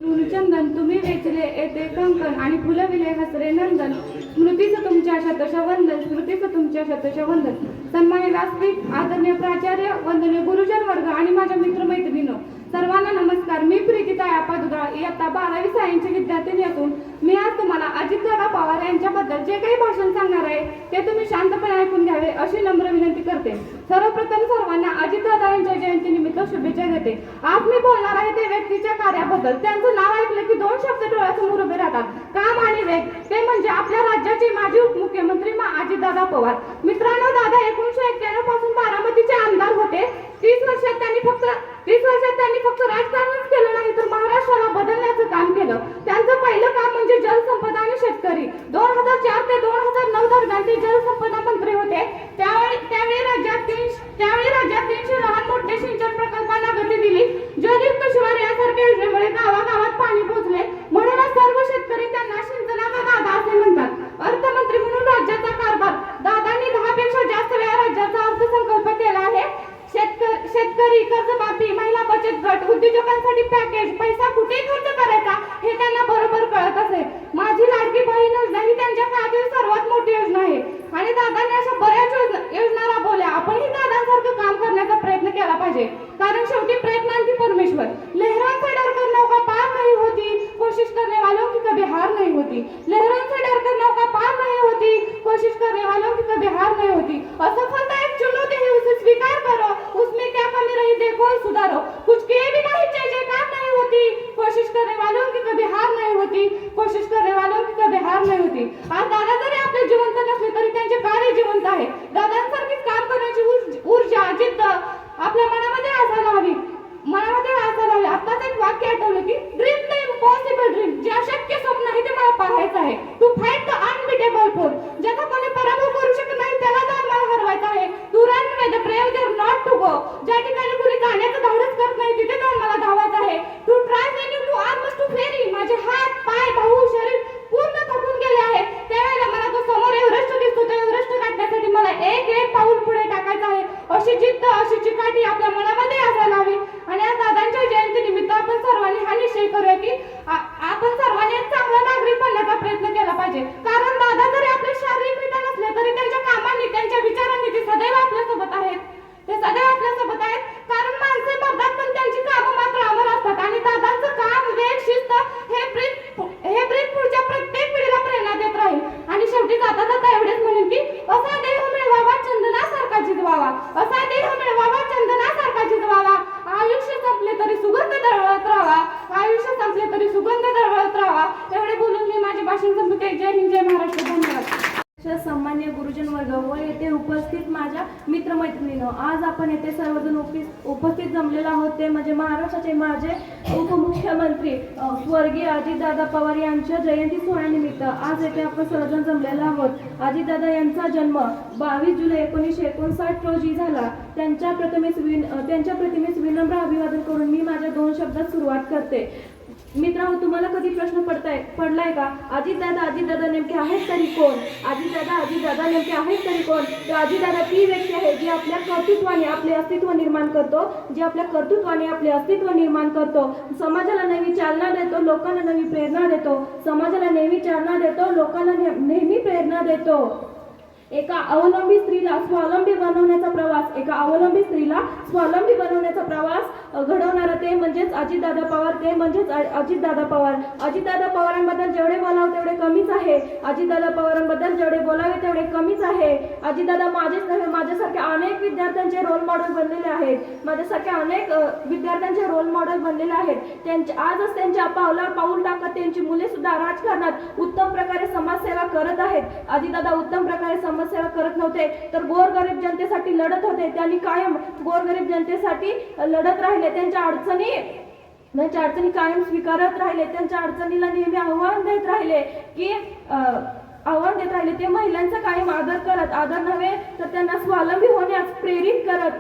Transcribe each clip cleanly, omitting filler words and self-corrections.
चंदन तुम्ही वेचले येते कंकण आणि फुलविले हसरे नंदन. स्मृतीचं तुमच्या शतश वंदन, स्मृतीचं तुमच्या शतश वंदन. सन्मान्य व्यासपीठ, आदरणीय प्राचार्य, वंदनीय गुरुजन वर्ग आणि माझ्या मित्रमैत्रिणींनो, सर्वांना नमस्कार. मी प्रीतीताया पादुगाळ, इयत्ता 12वी सायन्सची विद्यार्थिनी असून मी आज तुम्हाला अजितदादा पवार यांच्याबद्दल जे काही भाषण सांगणार आहे ते तुम्ही शांतपणे ऐकून घ्यावे अशी नम्र विनंती करते. सर्वप्रथम सर्वांना अजितदादा यांच्या जयंतीनिमित्त शुभेच्छा देते. आज मी बोलणार आहे ते व्यक्तीच्या कार्याबद्दल. त्यांचं नाव ऐकलं की दोन शब्द डोळ्यासमोर उभे राहतात, काम आणि वेग. ते म्हणजे आपल्या राज्याचे माजी उपमुख्यमंत्री अजितदादा पवार. मित्रांनो, दादा 1991 पासून बारामतीचे आमदार होते. 30 वर्षात त्यांनी फक्त राजकारणच केलं नाही तर महाराष्ट्राला बदलण्याचं काम केलं. त्यांचं पहिलं काम म्हणजे जलसंपदा आणि शेतकरी. 2004 ते 2009 दरम्यान ते जलसंपदा मंत्री होते. त्यावेळी राज्यात 300 लहान मोठे सिंचन प्रकल्पांना गती दिली. जलयुक्त शिवार यासारख्या योजनेमुळे गावागावात पाणी पोहोचले. म्हणूनच सर्व शेतकरी त्यांना सिंचनाचा दादा असे म्हणतात. अर्थमंत्री म्हणून राज्याचा कारभार दादांनी 10 पेक्षा जास्त वेळा राज्याचा अर्थसंकल्प केला आहे. शेतकरी कर्जमाफी, महिला बचत गट, उद्योजकांसाठी पॅकेज, पैसा कुठे खर्च करायचा हे त्यांना बरोबर कळत असेल. माझी लाडकी बहीण योजना ही त्यांच्या काळातील सर्वात मोठी योजना आहे आणि दादांनी अशा बऱ्याच योजना राबवल्या. आपणही दादांसारखं काम करण्याचा प्रयत्न केला पाहिजे, कारण शेवटी प्रयत्नांती परमेश्वर. लहरों से डरकर नौका पार नहीं होती, कोशिश करने वालों की कभी हार नहीं होती. लहरों से डरकर नौका पार नहीं होती, कोशिश करने वालों की कभी हार नहीं होती. असफलता एक चुनौती है, उसे स्वीकार करो. उसमें क्या कमी रही देखो और सुधारो. कुछ किए भी नहीं जय जयकार नहीं होती, कोशिश करने वालों की कभी हार नहीं होती. कोशिश करने वालों की कभी हार नहीं होती. आज दादा जरी आपले जिवंत नसले तरी त्यांचे कार्य जिवंत आहे. दादांसारखीच काम करण्याची ऊर्जा, जिद्द आपल्या मनामध्ये असायला हवी. आताच एक वाक्य आठवलं की ड्रीम द इम्पॉसिबल ड्रीम. जे अशक्य स्वप्न आहे ते मला पाहायचं आहे. To fight the unbeatable foe. ज्याचा कोणी पराभव करू शकत नाही त्याला जाऊन मला हरवायचं आहे. To run with the brave dare not to go. ज्या ठिकाणी कुणी जाण्याचं धाडस करत नाही तिथे जाऊन मला धावायचं आहे. To try when you two arms to ferry. माझे हात, पाय, भाऊ, शरीर पूर्ण थकून गेले आहे. त्यावेळेला मला जो समोर एव्हरेस्ट दिसतो तो एव्हरेस्ट गाठण्यासाठी मला एक पाऊल पुढे टाकायचं आहे. अशी जिद्द, अशी चिकाटी आपल्या मनामध्ये असायला हवी. आणि आज दादांच्या जयंती निमित्त आपण सर्वांनी हा निश्चय करूया की आपण सर्वांनी एक चांगला नागरिक बनण्याचा प्रयत्न केला पाहिजे. कारण दादा जरी आपले शारीरिकरित्या नसले तरी त्यांच्या कामांनी, त्यांच्या विचारांनी ते सदैव आपल्यासोबत आहेत. कारण माणसे मरतात पण त्यांची कामं मात्र अमर असतात. आणि दादांचं काम, वेग, शिस्त हे ब्रीद पुढच्या प्रत्येक पिढीला प्रेरणा देत राहील. आणि शेवटी जाता एवढेच म्हणेन की असा देह मिळवावा चंदनासारखा जिजवावा. असा देह मिळवावा चंदनासारखा जिजवावा. आयुष्य संपले तरी सुगंध दरवळत राहावा. आयुष्य संपले तरी सुगंध दरवळत राहावा. एवढे बोलून मी माझे भाषण संपवते. जय हिंद, जय महाराष्ट्र. धन्यवाद. सन्मान्य गुरुजन वर्ग व येथे उपस्थित माझ्या मित्रमैत्रिणींनो, आज आपण येथे सर्वजण उपस्थित जमलेलो आहोत ते म्हणजे महाराष्ट्राचे माझे उपमुख्यमंत्री स्वर्गीय अजितदादा पवार यांच्या जयंती सोहळ्यानिमित्त आज येथे आपण सर्वजण जमलेलो आहोत. अजितदादा यांचा जन्म 22 जुलै 1959 रोजी झाला. त्यांच्या प्रतिमेस विनम्र अभिवादन करून मी माझ्या 2 शब्दात सुरुवात करते. मित्रांनो, तुम्हाला कधी प्रश्न पडलाय का अजितदादा नेमके आहेत तरी कोण? अजितदादा नेमके आहेत तरी कोण? तर अजितदादा ती व्यक्ती आहे जी आपल्या कर्तृत्वाने आपले अस्तित्व निर्माण करतो, समाजाला नवी चालना देतो, लोकांना नवी प्रेरणा देतो, समाजाला नेहमी चालना देतो, लोकांना नेहमी प्रेरणा देतो. एका अवलंबी स्त्रीला स्वावलंबी बनवण्याचा प्रवास घडवणारा ते म्हणजेच अजितदादा पवार. अजितदादा पवारांबद्दल जेवढे बोलावं तेवढे कमीच आहे. अजितदादा माझेच नव्हे, माझ्यासारखे अनेक विद्यार्थ्यांचे रोल मॉडेल बनलेले आहेत. आजच त्यांच्या पावलावर पाऊल टाकत त्यांची मुले सुद्धा राजकारणात उत्तम प्रकारे समाजसेवा करत आहेत. अजितदादा उत्तम प्रकारे समाजसेवा करत नव्हते तर गोरगरीब जनतेसाठी लढत होते. त्यांनी कायम गोरगरीब जनतेसाठी लढत राहिले. त्यांच्या अडचणी कायम स्वीकारत राहिले. त्यांच्या अडचणीला नेहमी आव्हान देत राहिले. ते महिलांचा कायम आदर नव्हे तर त्यांना स्वावलंबी होण्यास प्रेरित करत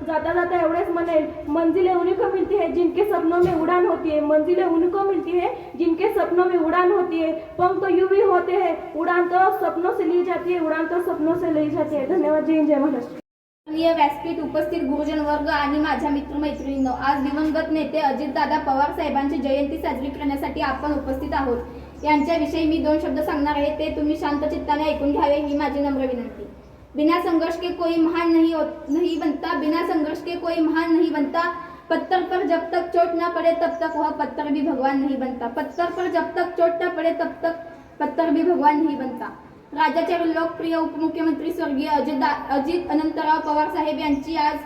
जाता एवढेच म्हणेल, मंजिलें उन्हीं को मिलती है जिनके सपनों में उड़ान होती है. पंख तो यूं भी होते हैं, उड़ान तो सपनों से ली जाती है. धन्यवाद. जय हिंद, जय महाराष्ट्र. माननीय व्यासपीठ, उपस्थित गुरुजन वर्ग आणि माझ्या मित्रमैत्रिणींनो, आज दिवंगत नेते अजितदादा पवार साहेबांची जयंती साजरी करण्यासाठी आपण उपस्थित आहोत। यांच्याविषयी मी 2 शब्द सांगणार आहे, ते तुम्ही शांत चित्ताने ऐकून घ्यावे ही माझी नम्र विनंती। बिना संघर्ष के कोई महान नहीं बनता, बिना संघर्ष के कोई महान नहीं बनता। पत्थर पर जब तक चोट न पड़े तब तक वह पत्थर भी भगवान नहीं बनता। पत्थर पर जब तक चोट न पड़े तब तक पत्थर भी भगवान नहीं बनता। राज्याचे लोकप्रिय उपमुख्यमंत्री स्वर्गीय अजित अनंतराव पवार साहेब यांची आज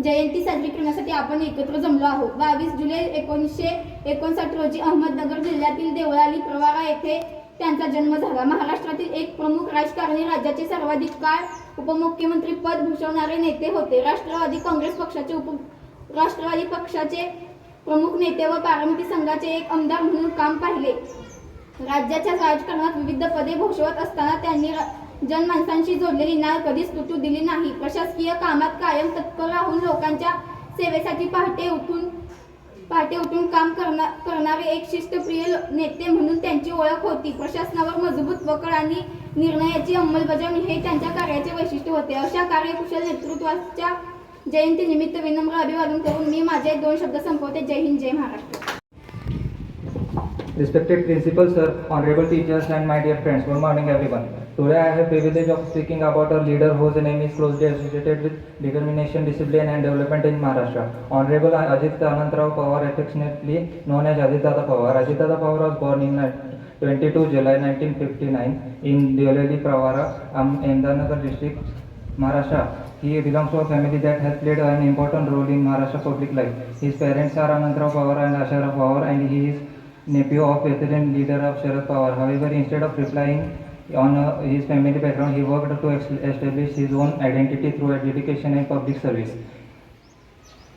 जयंती साजरी करण्यासाठी आपण एकत्र जमलो आहोत। 22 जुलै 1959 रोजी अहमदनगर जिल्ह्यातील देवळाली प्रवरा येथे त्यांचा जन्म झाला। महाराष्ट्रातील एक प्रमुख राजकारणी, राज्याचे सर्वाधिक काळ उपमुख्यमंत्री पद भूषवणारे नेते होते। राष्ट्रवादी पक्षाचे प्रमुख नेते व बारामती संघाचे एक आमदार म्हणून काम पाहिले। राज्याच्या राजकारणात विविध पदे भूषवत असताना त्यांनी जनमानसांशी जोडलेली नाळ कधीच तुटू दिली नाही। प्रशासकीय कामात कायम तत्पर राहून लोकांच्या सेवेसाठी पहाटे उठून काम करणारे एक शिस्तप्रिय नेते म्हणून त्यांची ओळख होती। प्रशासनावर मजबूत पकड आणि निर्णयाची अंमलबजावणी हे त्यांच्या कार्याचे वैशिष्ट्य होते। अशा कार्यकुशल नेतृत्वाच्या जयंतीनिमित्त विनम्र अभिवादन करून मी माझे 2 शब्द संपवते। जय हिंद, जय Maharashtra. Respected Principal Sir, honorable teachers and my dear friends, good morning everyone. Today I have privilege of speaking about a leader whose name is closely associated with determination, discipline and development in Maharashtra. Honorable Ajit Anantrao Pawar, affectionately known as Ajit Dada Pawar. Ajit Dada Pawar was born in 22 July 1959 in Deolali Pravara, Ahmednagar district, Maharashtra. He belongs to a family that has played an important role in Maharashtra public life. His parents are Anantrao Pawar and Ashara Pawar, and he is nephew of veteran leader of Sharad Pawar. However, instead of relying on his family background, he worked to establish his own identity through dedication and public service.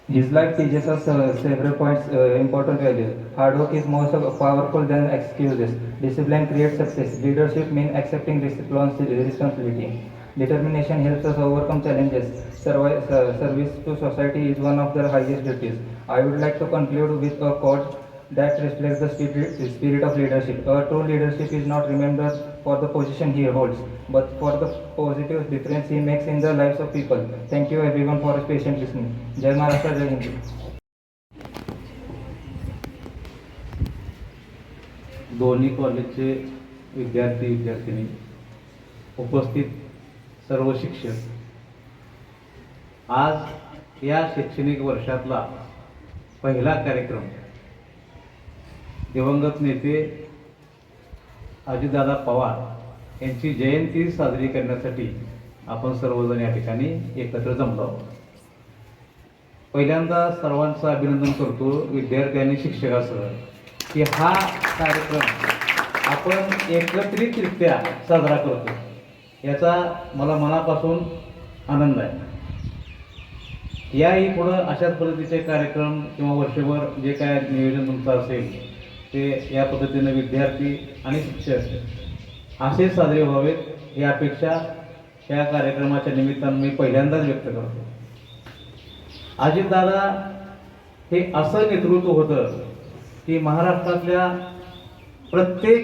His life teaches us several points, important values. Hard work is more powerful than excuses. Discipline creates success. Leadership means accepting responsibility. Determination helps us overcome challenges. Service to society is one of their highest duties. I would like to conclude with a quote that reflects the spirit of leadership. A true leadership is not remembered for the position he holds, but for the positive difference he makes in the lives of people. Thank you everyone for patient listening. Jai Maharashtra, Jai Hind. दोन्ही कॉलेजचे विद्यार्थी विद्यार्थिनी, उपस्थित सर्व शिक्षक, आज या शैक्षणिक वर्षातला पहिला कार्यक्रम दिवंगत नेते अजितदादा पवार यांची जयंती साजरी करण्यासाठी आपण सर्वजण या ठिकाणी एकत्र जमलो आहोत। पहिल्यांदा सर्वांचं अभिनंदन करतो, विद्यार्थी आणि शिक्षकासह, की हा कार्यक्रम आपण एकत्रितरित्या साजरा करतो, याचा मला मनापासून आनंद आहे। याही पुढं अशाच पद्धतीचे कार्यक्रम किंवा वर्षभर जे काय नियोजन तुमचं असेल ते या पद्धतीने विद्यार्थी आणि शिक्षक असे साजरे व्हावेत ही अपेक्षा या कार्यक्रमाच्या निमित्तानं मी पहिल्यांदाच व्यक्त करतो। अजितदादा हे असं नेतृत्व होतं की महाराष्ट्रातल्या प्रत्येक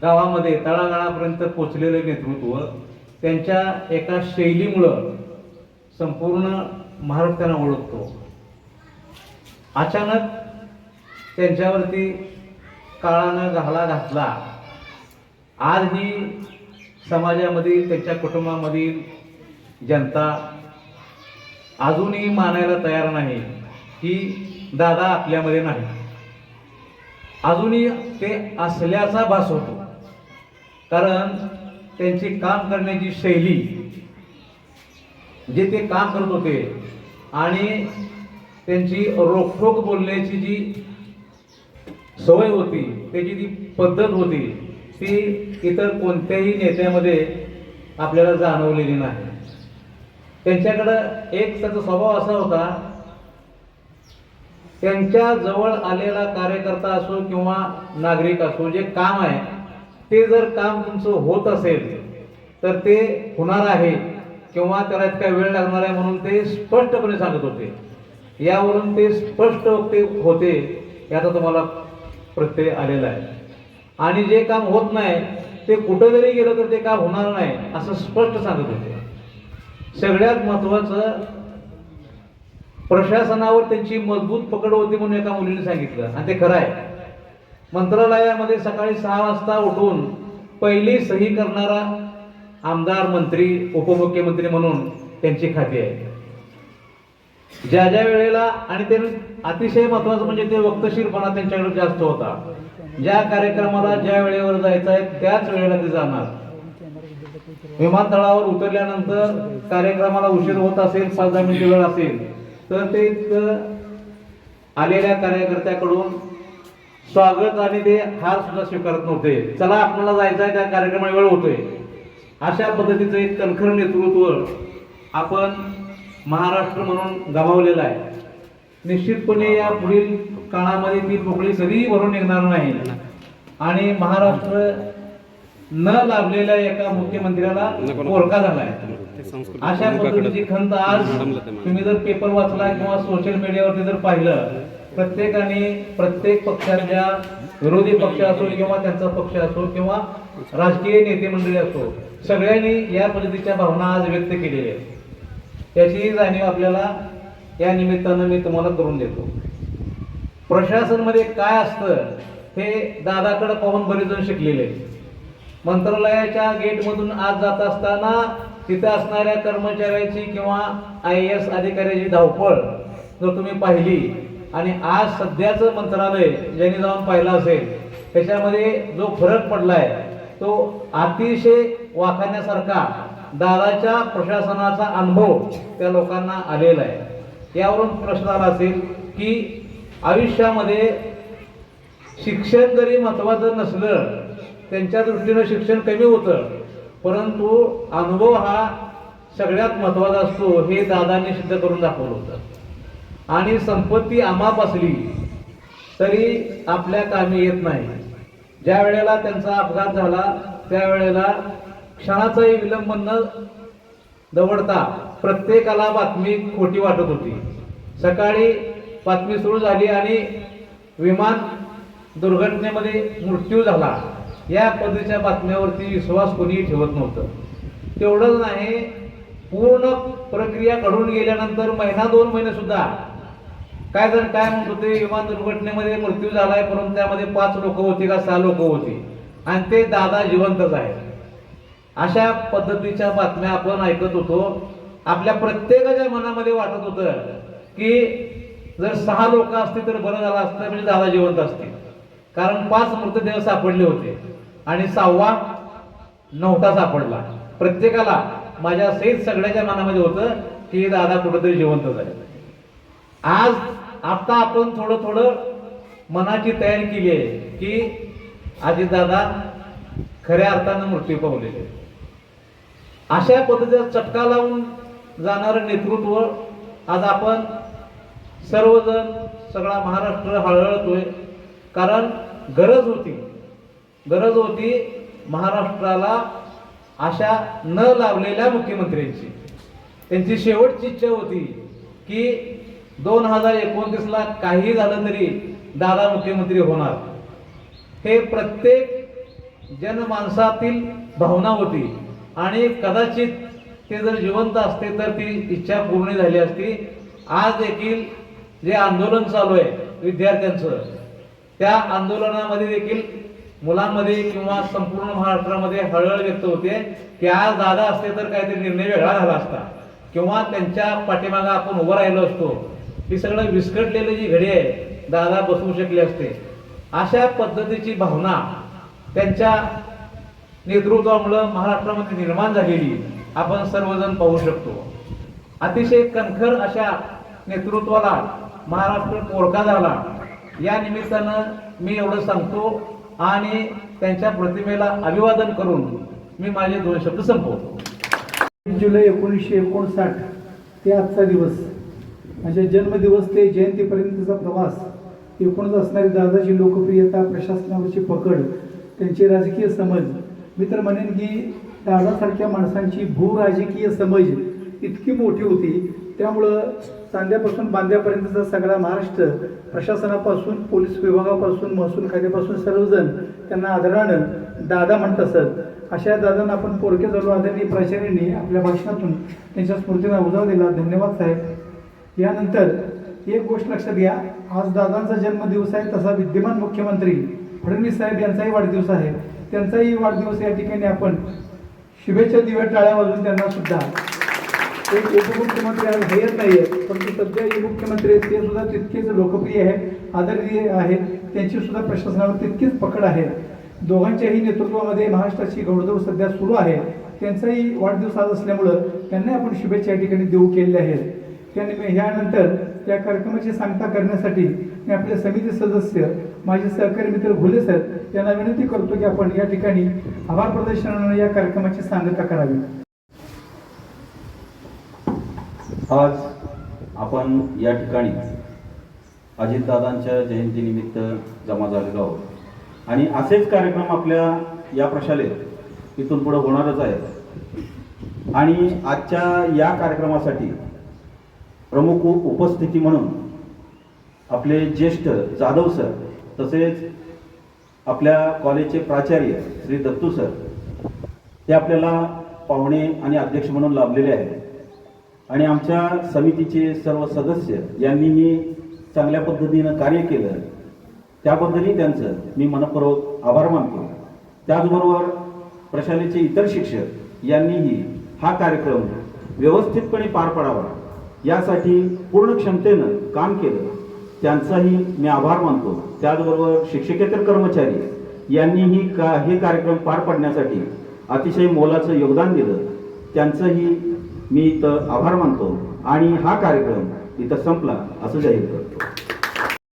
गावामध्ये तळागाळापर्यंत पोचलेलं नेतृत्व त्यांच्या एका शैलीमुळं संपूर्ण महाराष्ट्रानं ओळखतो। अचानक त्यांच्यावरती काळानं घाला घातला। आज ही समाजामधील, त्यांच्या कुटुंबामधील जनता अजूनही मानायला तयार नाही की दादा आपल्यामध्ये नाही, अजूनही ते असल्याचा भास होतो। कारण त्यांची काम करण्याची शैली, जे ते काम करत होते आणि त्यांची रोखोक बोलण्याची जी सवय होती, त्याची जी पद्धत होती, ती इतर कोणत्याही नेत्यामध्ये आपल्याला जाणवलेली नाही। त्यांच्याकडं एक त्याचा स्वभाव असा होता, त्यांच्या जवळ आलेला कार्यकर्ता असो किंवा नागरिक असो, जे काम आहे ते जर काम तुमचं होत असेल तर ते होणार आहे किंवा त्याला इतका वेळ लागणार आहे म्हणून ते स्पष्टपणे सांगत होते। यावरून ते स्पष्ट होते याचा तुम्हाला प्रत्यय आलेला आहे। आणि जे काम होत नाही ते कुठं जरी गेलं तर ते काम होणार नाही असं स्पष्ट सांगत होते। सगळ्यात महत्वाचं प्रशासनावर त्यांची मजबूत पकड होती म्हणून एका मुलीने सांगितलं, आणि ते खरं आहे. मंत्रालयामध्ये सकाळी 6 वाजता उठून पहिली सही करणारा आमदार, मंत्री, उपमुख्यमंत्री म्हणून त्यांची खाती आहे. ज्या ज्या वेळेला, आणि ते अतिशय महत्वाचं म्हणजे ते वक्तशीरपणा त्यांच्याकडे जास्त होता. ज्या कार्यक्रमाला ज्या वेळेवर जायचं आहे त्याच वेळेला ते जाणार. विमानतळावर उतरल्यानंतर कार्यक्रमाला उशीर होत असेल, 5-10 मिनिटे वेळ असेल, तर ते आलेल्या कार्यकर्त्याकडून स्वागत आणि ते हार सुद्धा स्वीकारत नव्हते. चला आपल्याला जायचं आहे, त्या कार्यक्रमाला वेळ होतोय. अशा पद्धतीचं एक कणखर नेतृत्व आपण महाराष्ट्र म्हणून गमावलेलं आहे. निश्चितपणे या पुढील काळामध्ये ती पोकळी कधीही भरून निघणार नाही, आणि महाराष्ट्र न लाभलेल्या एका मुख्यमंत्र्याला पोरका झालाय. अशा पद्धतीची खंत आज तुम्ही जर पेपर वाचला किंवा सोशल मीडियावरती जर पाहिलं, प्रत्येकाने, प्रत्येक पक्षाच्या, विरोधी पक्ष असो किंवा त्यांचा पक्ष असो किंवा राजकीय नेते मंडळी असो, सगळ्यांनी या पद्धतीच्या भावना आज व्यक्त केलेल्या आहेत. त्याची जाणीव आपल्याला या निमित्तानं मी तुम्हाला करून देतो. प्रशासनमध्ये काय असतं हे दादाकडे पाहून बरेच जण शिकलेले. मंत्रालयाच्या गेटमधून आज जात असताना तिथे असणाऱ्या कर्मचाऱ्याची किंवा IAS अधिकाऱ्याची धावपळ जर तुम्ही पाहिली, आणि आज सध्याचं मंत्रालय ज्यांनी जाऊन पाहिलं असेल, त्याच्यामध्ये जो फरक पडलाय तो अतिशय वाखाणण्यासारखा दादाच्या प्रशासनाचा अनुभव त्या लोकांना आलेला आहे. यावरून प्रश्न आला असेल की आयुष्यामध्ये शिक्षण जरी महत्वाचं नसलं, त्यांच्या दृष्टीनं शिक्षण कमी होतं, परंतु अनुभव हा सगळ्यात महत्वाचा असतो हे दादांनी सिद्ध करून दाखवलं होतं. आणि संपत्ती अमाप असली तरी आपल्या कामी येत नाही. ज्या वेळेला त्यांचा अपघात झाला त्यावेळेला क्षणाचाही विलंब न दवडता प्रत्येकाला बातमी खोटी वाटत होती. सकाळी बातमी सुरू झाली आणि विमान दुर्घटनेमध्ये मृत्यू झाला, या पद्धतीच्या बातम्यावरती विश्वास कोणी ठेवत नव्हतं. तेवढंच नाही, पूर्ण प्रक्रिया घडून गेल्यानंतर 1-2 महिने सुद्धा काय जण काय म्हणत होते, विमान दुर्घटनेमध्ये मृत्यू झालाय, परंतु त्यामध्ये 5 लोक होती का 6 लोक होती, आणि ते दादा जिवंतच आहे. अशा पद्धतीच्या बातम्या आपण ऐकत होतो. आपल्या प्रत्येकाच्या मनामध्ये वाटत होतं की जर 6 लोक असते तर बरं झालं असतं, म्हणजे दादा जिवंत असते. कारण 5 मृतदेह सापडले होते आणि 6वा नव्हता सापडला. प्रत्येकाला, माझ्या सहित सगळ्याच्या मनामध्ये होतं की दादा कुठेतरी जिवंत झाले. आज आता आपण थोडं थोडं मनाची तयारी केली आहे की अजितदादा खऱ्या अर्थानं मृत्यू पावलेले. अशा पद्धतीचा चटका लावून जाणारं नेतृत्व आज आपण सर्वजण, सगळा महाराष्ट्र हळहळतोय. कारण गरज होती महाराष्ट्राला अशा न लाभलेल्या मुख्यमंत्र्यांची. त्यांची शेवटची इच्छा होती की 2029ला काही झालं तरी दादा मुख्यमंत्री होणार. हे प्रत्येक जनमानसातील भावना होती, आणि कदाचित ते जर जिवंत असते तर ती इच्छा पूर्ण झाली असती. आज देखील जे आंदोलन चालू आहे विद्यार्थ्यांचं, त्या आंदोलनामध्ये देखील मुलांमध्ये किंवा संपूर्ण महाराष्ट्रामध्ये हळहळ व्यक्त होते की आज दादा असते तर काहीतरी निर्णय वेगळा झाला असता, किंवा त्यांच्या पाठीमागे आपण उभं राहिलो असतो. ही सगळं विस्कटलेली जी घडी आहे दादा बसवू शकले असते. अशा पद्धतीची भावना त्यांच्या नेतृत्वामुळे महाराष्ट्रामध्ये निर्माण झालेली आपण सर्वजण पाहू शकतो. अतिशय कणखर अशा नेतृत्वाला महाराष्ट्र पोरका झाला. या निमित्तानं मी एवढं सांगतो आणि त्यांच्या प्रतिमेला अभिवादन करून मी माझे 2 शब्द संपवतो. जुलै 1959 ते आजचा दिवस, म्हणजे जन्मदिवस ते जयंतीपर्यंतचा प्रवास, एकूणच असणारी दादाची लोकप्रियता, प्रशासनावरची पकड, त्यांची राजकीय समज, मी तर म्हणेन की दादासारख्या माणसांची भूराजकीय समज इतकी मोठी होती. त्यामुळं सांध्यापासून बांध्यापर्यंतचा सगळा महाराष्ट्र प्रशासनापासून पोलीस विभागापासून महसूल खात्यापासून सर्वजण त्यांना आदरानं दादा म्हणत असत. अशा दादांना आपण पोरके झालो आदरणीय प्राचार्यांनी आपल्या भाषणातून त्यांच्या स्मृतींना उजाळा दिला. धन्यवाद साहेब. यानंतर एक गोष्ट लक्षात घ्या, आज दादांचा जन्मदिवस आहे, तसा विद्यमान मुख्यमंत्री फडणवीस साहेब यांचाही वाढदिवस आहे. त्यांचाही वाढदिवस या ठिकाणी आपण शुभेच्छा दिव्या टाळ्या वाजवून त्यांना सुद्धा एक उपमुख्यमंत्री आज हयत नाही आहेत, परंतु सध्या जे मुख्यमंत्री आहेत ते सुद्धा तितकेच लोकप्रिय आहेत, आदरणीय आहेत. त्यांची सुद्धा प्रशासनावर तितकीच पकड आहे. दोघांच्याही नेतृत्वामध्ये महाराष्ट्राची घोडदौड सध्या सुरू आहे. त्यांचाही वाढदिवस आज असल्यामुळं त्यांना आपण शुभेच्छा या ठिकाणी देऊ केलेल्या आहेत. यानंतर या कार्यक्रमाची सांगता करण्यासाठी मी आपले समिती सदस्य माझे सहकारी मित्र घुले सर यांना विनंती करतो की आपण या ठिकाणी आभार प्रदर्शनाने या कार्यक्रमाची सांगता करावी. आज आपण या ठिकाणी अजितदादांच्या जयंतीनिमित्त जमा झालेलो आहोत आणि असेच कार्यक्रम आपल्या या प्रशालेत इथून पुढे होणारच आहेत. आणि आजच्या या कार्यक्रमासाठी प्रमुख उपस्थिती म्हणून आपले ज्येष्ठ जाधव सर तसेच आपल्या कॉलेजचे प्राचार्य श्री दत्तू सर हे आपल्याला पाहुणे आणि अध्यक्ष म्हणून लाभलेले आहेत. आणि आमच्या समितीचे सर्व सदस्य यांनीही चांगल्या पद्धतीनं कार्य केलं, त्याबद्दलही त्यांचं मी मनपूर्वक आभार मानतो. त्याचबरोबर प्रशालेचे इतर शिक्षक यांनीही हा कार्यक्रम व्यवस्थितपणे पार पाडावा यासाठी पूर्ण क्षमतेनं काम केलं, त्यांचाही मी आभार मानतो. त्याचबरोबर शिक्षकेतर कर्मचारी यांनीही हे कार्यक्रम पार पाडण्यासाठी अतिशय मोलाचं योगदान दिलं, त्यांचंही मी इथं आभार मानतो आणि हा कार्यक्रम इथं संपला असं जाहीर करतो.